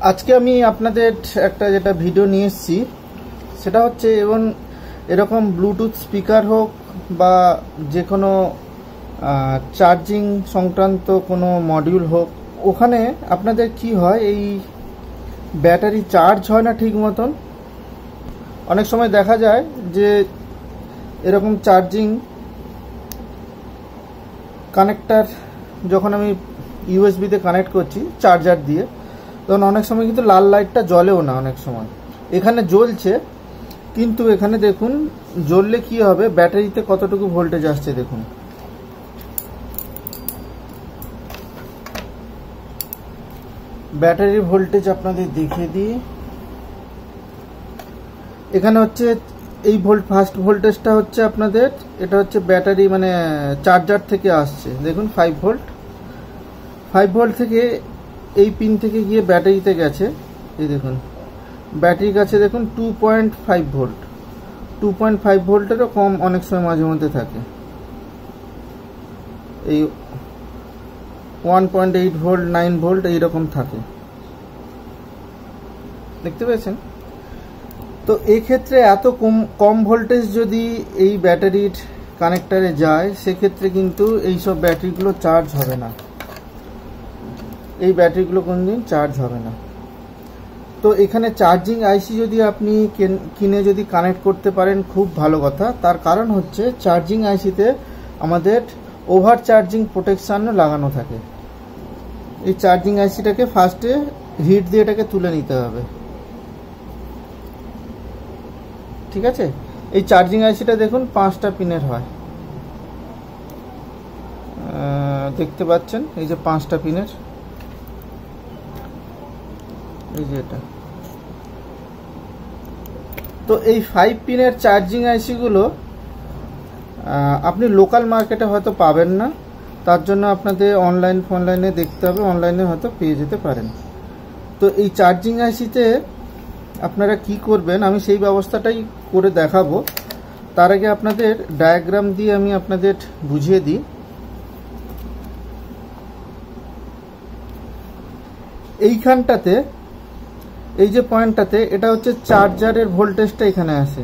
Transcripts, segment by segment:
আজকে আমি আপনাদের একটা যেটা ভিডিও নিয়ে এসেছি সেটা হচ্ছে এরকম ব্লুটুথ স্পিকার হোক বা যে কোনো চার্জিং সংক্রান্ত কোনো মডিউল হোক, ওখানে আপনাদের কি হয়, এই ব্যাটারি চার্জ হয় না ঠিক মতন। অনেক সময় দেখা যায় যে এরকম চার্জিং কানেক্টার যখন আমি ইউএসবিতে কানেক্ট করছি চার্জার দিয়ে, তখন অনেক সময় কিন্তু লাল লাইটটা জ্বলেও না। অনেক সময় এখানে জ্বলছে, কিন্তু এখানে দেখুন জ্বললে কি হবে, ব্যাটারিতে কতটুকু ভোল্টেজ আসছে দেখুন। ব্যাটারির ভোল্টেজ আপনাদের দেখিয়ে দিই। এখানে হচ্ছে এই ফার্স্ট ভোল্টেজটা হচ্ছে আপনাদের, এটা হচ্ছে ব্যাটারি মানে চার্জার থেকে আসছে, দেখুন 5 ভোল্ট। 5 ভোল্ট থেকে এই পিন থেকে গিয়ে ব্যাটারিতে গেছে, এই দেখুন ব্যাটারির কাছে দেখুন 2.5 ভোল্ট। 2.5 ভোল্টেরও কম অনেক সময় মাঝে মধ্যে থাকে। এই 1.8 ভোল্ট, 9 ভোল্ট এইরকম থাকে, দেখতে পেয়েছেন। তো এই ক্ষেত্রে এত কম ভোল্টেজ যদি এই ব্যাটারির কানেক্টারে যায়, সেক্ষেত্রে কিন্তু এইসব ব্যাটারিগুলো চার্জ হবে না, এই ব্যাটারিগুলো কোনদিন চার্জ হবে না। তো এখানে চার্জিং আইসি যদি আপনি কিনে যদি কানেক্ট করতে পারেন, খুব ভালো কথা। তার কারণ হচ্ছে চার্জিং আইসিতে আমাদের ওভার চার্জিং প্রোটেকশানও লাগানো থাকে। এই চার্জিং আইসিটাকে ফার্স্টে হিট দিয়ে এটাকে তুলে নিতে হবে, ঠিক আছে। এই চার্জিং আইসিটা দেখুন 5টা পিনের হয়, দেখতে পাচ্ছেন এই যে 5টা পিনের, এই যে এটা। তো এই 5 পিনের চার্জিং আইসিগুলো আপনি লোকাল মার্কেটে হয়তো পাবেন না, তার জন্য আপনাদের অনলাইনে দেখতে হবে, অনলাইনে হয়তো পেয়ে যেতে পারেন। তো এই চার্জিং আইসিতে আপনারা কি করবেন, আমি সেই ব্যবস্থাটাই করে দেখাবো। তার আগে আপনাদের ডায়াগ্রাম দিয়ে আমি আপনাদের বুঝিয়ে দিই। এইখানটাতে এই যে পয়েন্টটাতে, এটা হচ্ছে চার্জারের ভোল্টেজটা এখানে আসে,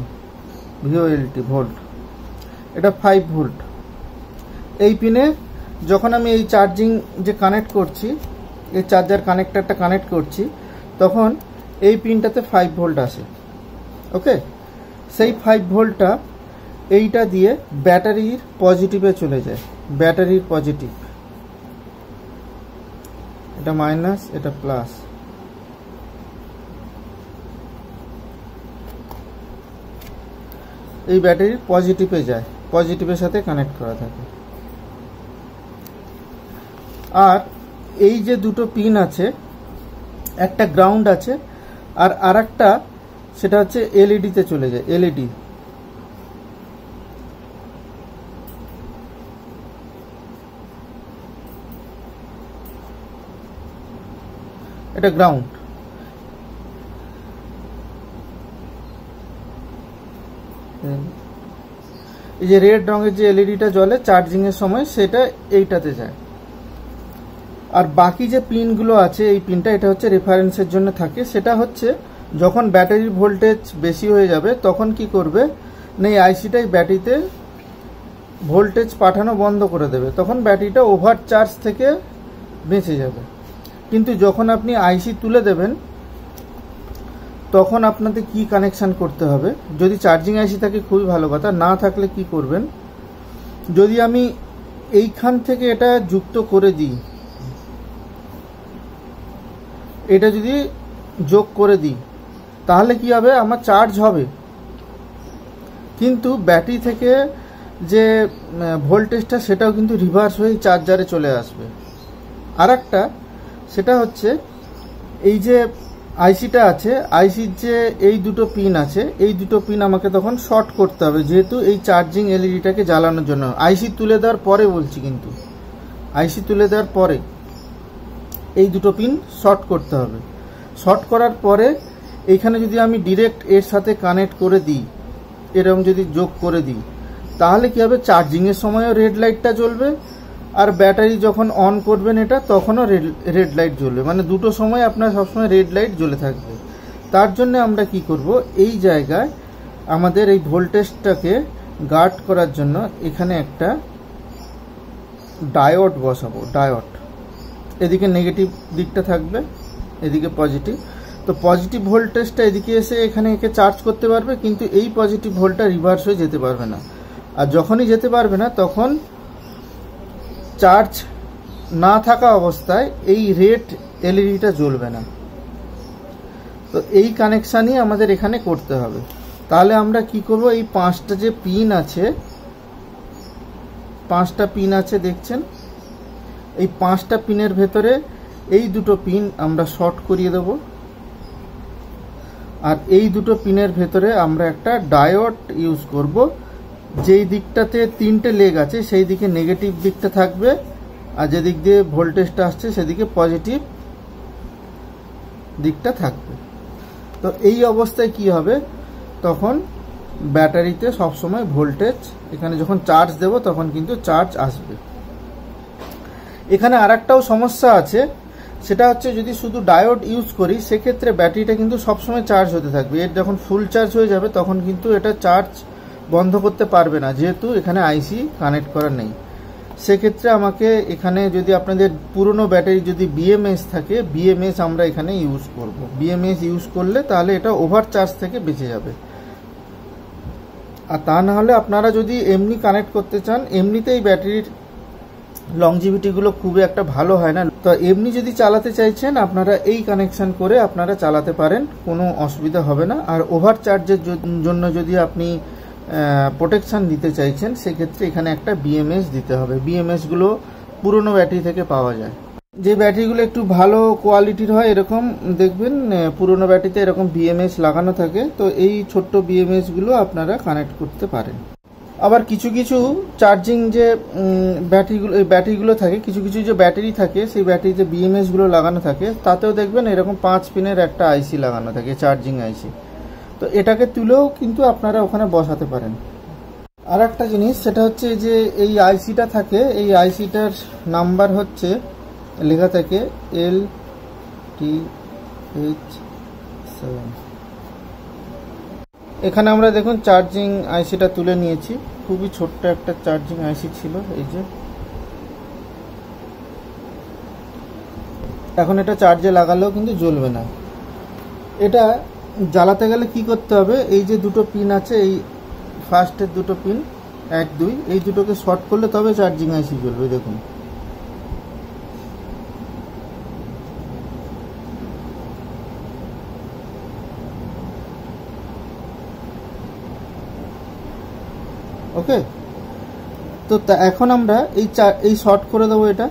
VOLT ভোল্ট, এটা 5 ভোল্ট। এই পিনে যখন আমি এই চার্জিং যে কানেক্ট করছি, এই চার্জার কানেক্টারটা কানেক্ট করছি, তখন এই পিনটাতে 5 ভোল্ট আসে, ওকে। সেই 5 ভোল্টটা এইটা দিয়ে ব্যাটারির পজিটিভে চলে যায়, ব্যাটারির পজিটিভ, এটা মাইনাস, এটা প্লাস। এই ব্যাটারির পজিটিভে যায়, পজিটিভের সাথে কানেক্ট করা থাকে। আর এই যে দুটো পিন আছে, একটা গ্রাউন্ড আছে আর আরেকটা সেটা হচ্ছে এলইডি তে চলে যায়, এলইডি। এটা গ্রাউন্ড। এই যে রেড রঙের যে এলইডিটা জ্বলে চার্জিং এর সময়, সেটা এইটাতে যায়। আর বাকি যে পিনগুলো আছে, এই পিনটা এটা হচ্ছে রেফারেন্সের জন্য থাকে। সেটা হচ্ছে যখন ব্যাটারির ভোল্টেজ বেশি হয়ে যাবে, তখন কি করবে না, এই আইসিটাই ব্যাটারিতে ভোল্টেজ পাঠানো বন্ধ করে দেবে, তখন ব্যাটারিটা ওভার চার্জ থেকে বেঁচে যাবে। কিন্তু যখন আপনি আইসি তুলে দেবেন, তখন আপনাদের কি কানেকশান করতে হবে, যদি চার্জিং আইসি থাকে খুবই ভালো কথা, না থাকলে কি করবেন, যদি আমি এইখান থেকে এটা যুক্ত করে দিই, এটা যদি যোগ করে দিই, তাহলে কি হবে, আমার চার্জ হবে, কিন্তু ব্যাটারি থেকে যে ভোল্টেজটা সেটাও কিন্তু রিভার্স হয়ে চার্জারে চলে আসবে। আর একটা সেটা হচ্ছে এই যে আইসিটা আছে, আইসির যে এই দুটো পিন আছে, এই দুটো পিন আমাকে তখন শর্ট করতে হবে, যেহেতু এই চার্জিং এলইডিটাকে জ্বালানোর জন্য। আইসি তুলে দেওয়ার পরে বলছি, কিন্তু আইসি তুলে দেওয়ার পরে এই দুটো পিন শর্ট করতে হবে। শর্ট করার পরে এইখানে যদি আমি ডিরেক্ট এর সাথে কানেক্ট করে দিই, এরকম যদি যোগ করে দিই, তাহলে কি হবে, চার্জিংয়ের সময়ও রেড লাইটটা জ্বলবে, আর ব্যাটারি যখন অন করবেন এটা তখনও রেড লাইট জ্বলবে, মানে দুটো সময় আপনার সবসময় রেড লাইট জ্বলে থাকবে। তার জন্য আমরা কি করব, এই জায়গায় আমাদের এই ভোল্টেজটাকে গার্ড করার জন্য এখানে একটা ডায়োড বসাবো। ডায়োড এদিকে নেগেটিভ দিকটা থাকবে, এদিকে পজিটিভ। তো পজিটিভ ভোল্টেজটা এদিকে এসে এখানে একে চার্জ করতে পারবে, কিন্তু এই পজিটিভ ভোল্টটা রিভার্স হয়ে যেতে পারবে না। আর যখনই যেতে পারবে না তখন চার্জ না থাকা অবস্থায় এই রেড এলইডিটা জ্বলবে না। তো এই কানেকশানই আমাদের এখানে করতে হবে। তাহলে আমরা কি করব, এই 5টা যে পিন আছে, 5টা পিন আছে দেখছেন, এই 5টা পিনের ভেতরে এই দুটো পিন আমরা শর্ট করিয়ে দেব। আর এই দুটো পিনের ভেতরে আমরা একটা ডায়োড ইউজ করব। যেই দিকটাতে 3টে লেগ আছে সেই দিকে নেগেটিভ দিকটা থাকবে, আর যেদিক দিয়ে ভোল্টেজটা আসছে সেদিকে পজিটিভ দিকটা থাকবে। তো এই অবস্থায় কি হবে, তখন ব্যাটারিতে সবসময় ভোল্টেজ, এখানে যখন চার্জ দেব তখন কিন্তু চার্জ আসবে। এখানে আরেকটাও সমস্যা আছে, সেটা হচ্ছে যদি শুধু ডায়োড ইউজ করি সেক্ষেত্রে ব্যাটারিটা কিন্তু সবসময় চার্জ হতে থাকবে। এর যখন ফুল চার্জ হয়ে যাবে তখন কিন্তু এটা চার্জ বন্ধ করতে পারবে না, যেহেতু এখানে আইসি কানেক্ট করা নেই। সেক্ষেত্রে আমাকে এখানে যদি আপনাদের পুরনো ব্যাটারি যদি বিএমএস থাকে, বিএমএস আমরা এখানে ইউজ করব। বিএমএস ইউজ করলে তাহলে এটা ওভার চার্জ থেকে বেঁচে যাবে। আর তা না হলে আপনারা যদি এমনি কানেক্ট করতে চান, এমনিতেই ব্যাটারির লংজিভিটিগুলো খুবই একটা ভালো হয় না। তো এমনি যদি চালাতে চাইছেন আপনারা এই কানেকশন করে আপনারা চালাতে পারেন, কোনো অসুবিধা হবে না। আর ওভার চার্জের জন্য যদি আপনি প্রোটেকশন দিতে চাইছেন সেক্ষেত্রে এখানে একটা বিএমএস দিতে হবে। বিএমএসগুলো পুরনো ব্যাটারি থেকে পাওয়া যায়। যে ব্যাটারিগুলো একটু ভালো কোয়ালিটির হয় এরকম দেখবেন পুরনো ব্যাটারিতে এরকম বিএমএস লাগানো থাকে, তো এই ছোট্ট বিএমএসগুলো আপনারা কানেক্ট করতে পারেন। আবার কিছু কিছু চার্জিং যে ব্যাটারিগুলো থাকে, কিছু কিছু যে ব্যাটারি থাকে সেই ব্যাটারিতে বিএমএসগুলো লাগানো থাকে, তাতেও দেখবেন এরকম 5 পিনের একটা আইসি লাগানো থাকে, চার্জিং আইসি। তো এটাকে তুলেও কিন্তু আপনারা ওখানে বসাতে পারেন। আর একটা জিনিস, সেটা হচ্ছে যে এই আইসিটা থাকে, এই আইসিটার নাম্বার হচ্ছে লেখা থাকে LTH7। এখানে আমরা দেখুন চার্জিং আইসিটা তুলে নিয়েছি, খুবই ছোট্ট একটা চার্জিং আইসি ছিল। এই যে এখন এটা চার্জে লাগালেও কিন্তু জ্বলবে না। এটা জ্বালাতে গেলে কি করতে হবে, এই যে দুটো পিন আছে, এই ফার্স্টের দুটো পিন 1, 2, এই দুটোকে শর্ট করলে তবে চার্জিং আইসি জ্বলবে। দেখুন ওকে। তো এখন আমরা এই শর্ট করে দেবো এটা।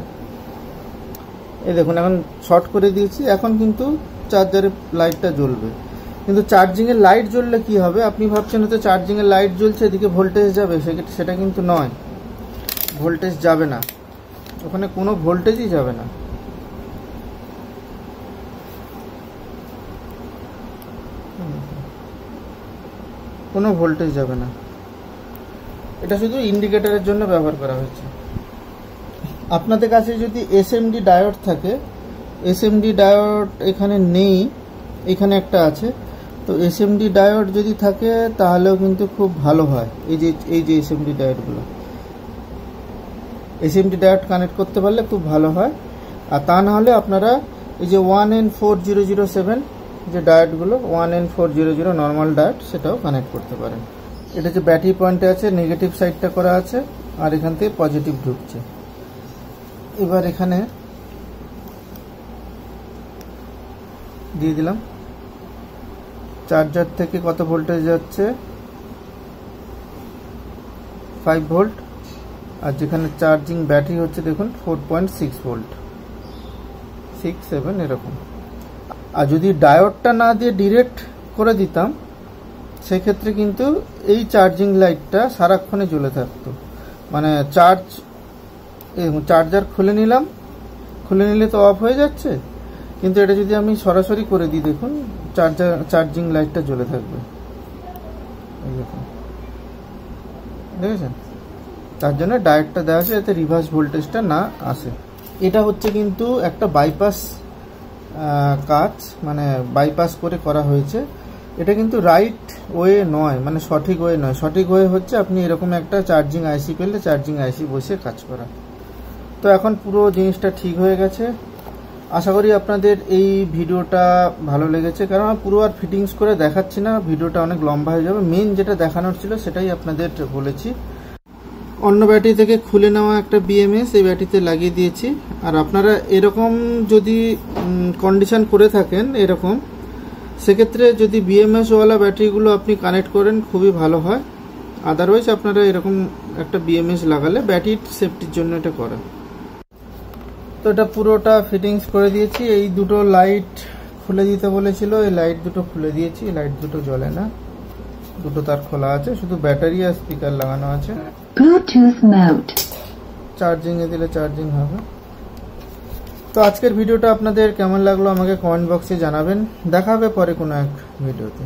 এই দেখুন এখন শর্ট করে দিয়েছি, এখন কিন্তু চার্জারের লাইটটা জ্বলবে। কিন্তু চার্জিংয়ের লাইট জ্বললে কি হবে, আপনি ভাবছেন হয়তো চার্জিংয়ের লাইট জ্বলছে এদিকে ভোল্টেজ যাবে, সেটা কিন্তু নয়। ভোল্টেজ যাবে না, ওখানে কোনো ভোল্টেজই যাবে না। কোনো ভোল্টেজ যাবে না, এটা শুধু ইন্ডিকেটরের জন্য ব্যবহার করা হয়েছে। আপনাদের কাছে যদি এসএমডি ডায়োড থাকে, এসএমডি ডায়োড এখানে নেই, এখানে একটা আছে, তো এসএমডি ডায়োড যদি থাকে তাহলেও কিন্তু খুব ভালো হয়। এই যে এসএমডি ডায়োডগুলো, এসএমডি ডায়োড কানেক্ট করতে পারলে খুব ভালো হয়। আর তা না হলে আপনারা এই যে 1N4007 যে ডায়োডগুলো, 1N400 নর্মাল ডায়োড, সেটাও কানেক্ট করতে পারেন। এটা যে ব্যাটারি পয়েন্টে আছে, নেগেটিভ সাইডটা করা আছে, আর এখান থেকে পজিটিভ ঢুকছে। এবার এখানে দিয়ে দিলাম, চার্জার থেকে কত ভোল্টেজ যাচ্ছে, 5 ভোল্ট। আর যেখানে চার্জিং ব্যাটারি হচ্ছে দেখুন 4.6 ভোল্ট, 6, 7 এরকম। আর যদি ডায়োডটা না দিয়ে ডিরেক্ট করে দিতাম সেক্ষেত্রে কিন্তু এই চার্জিং লাইটটা সারাক্ষণে জ্বলে থাকতো। মানে চার্জার খুলে নিলে তো অফ হয়ে যাচ্ছে, কিন্তু এটা যদি আমি সরাসরি করে দিই দেখুন চার্জিং লাইটটা জ্বলে থাকবে। দেখেছেন? তার জন্য ডায়োডটা দেওয়া আছে যাতে রিভার্স ভোল্টেজটা না আসে। এটা হচ্ছে কিন্তু একটা বাইপাস কাজ, মানে বাইপাস করে করা হয়েছে। এটা কিন্তু রাইট ওয়ে নয়, মানে সঠিক ওয়ে নয়। সঠিক ওয়ে হচ্ছে আপনি এরকম একটা চার্জিং আইসি পেলে চার্জিং আইসি বসে কাজ করা। তো এখন পুরো জিনিসটা ঠিক হয়ে গেছে। আশা করি আপনাদের এই ভিডিওটা ভালো লেগেছে, কারণ আমি পুরো আর ফিটিংস করে দেখাচ্ছি না, ভিডিওটা অনেক লম্বা হয়ে যাবে। মেন যেটা দেখানোর ছিল সেটাই আপনাদের বলেছি। অন্য ব্যাটারি থেকে খুলে নেওয়া একটা বিএমএস এই ব্যাটারিতে লাগিয়ে দিয়েছি। আর আপনারা এরকম যদি কন্ডিশন করে থাকেন এরকম, সেক্ষেত্রে যদি বিএমএসওয়ালা ব্যাটারিগুলো আপনি কানেক্ট করেন খুবই ভালো হয়। আদারওয়াইজ আপনারা এরকম একটা বিএমএস লাগালে ব্যাটারির সেফটির জন্য এটা করা। তো এটা পুরোটা ফিটিংস করে দিয়েছি। এই দুটো লাইট খুলে দিতে বলেছিল, এই লাইট দুটো খুলে দিয়েছি। এই লাইট দুটো জ্বলে না, দুটো তার খোলা আছে, শুধু ব্যাটারি আর স্পিকার লাগানো আছে। ব্লুটুথ মোড, চার্জিং এ দিলে চার্জিং হবে। তো আজকের ভিডিওটা আপনাদের কেমন লাগলো আমাকে কমেন্ট বক্সে জানাবেন। দেখা হবে পরে কোনো এক ভিডিওতে।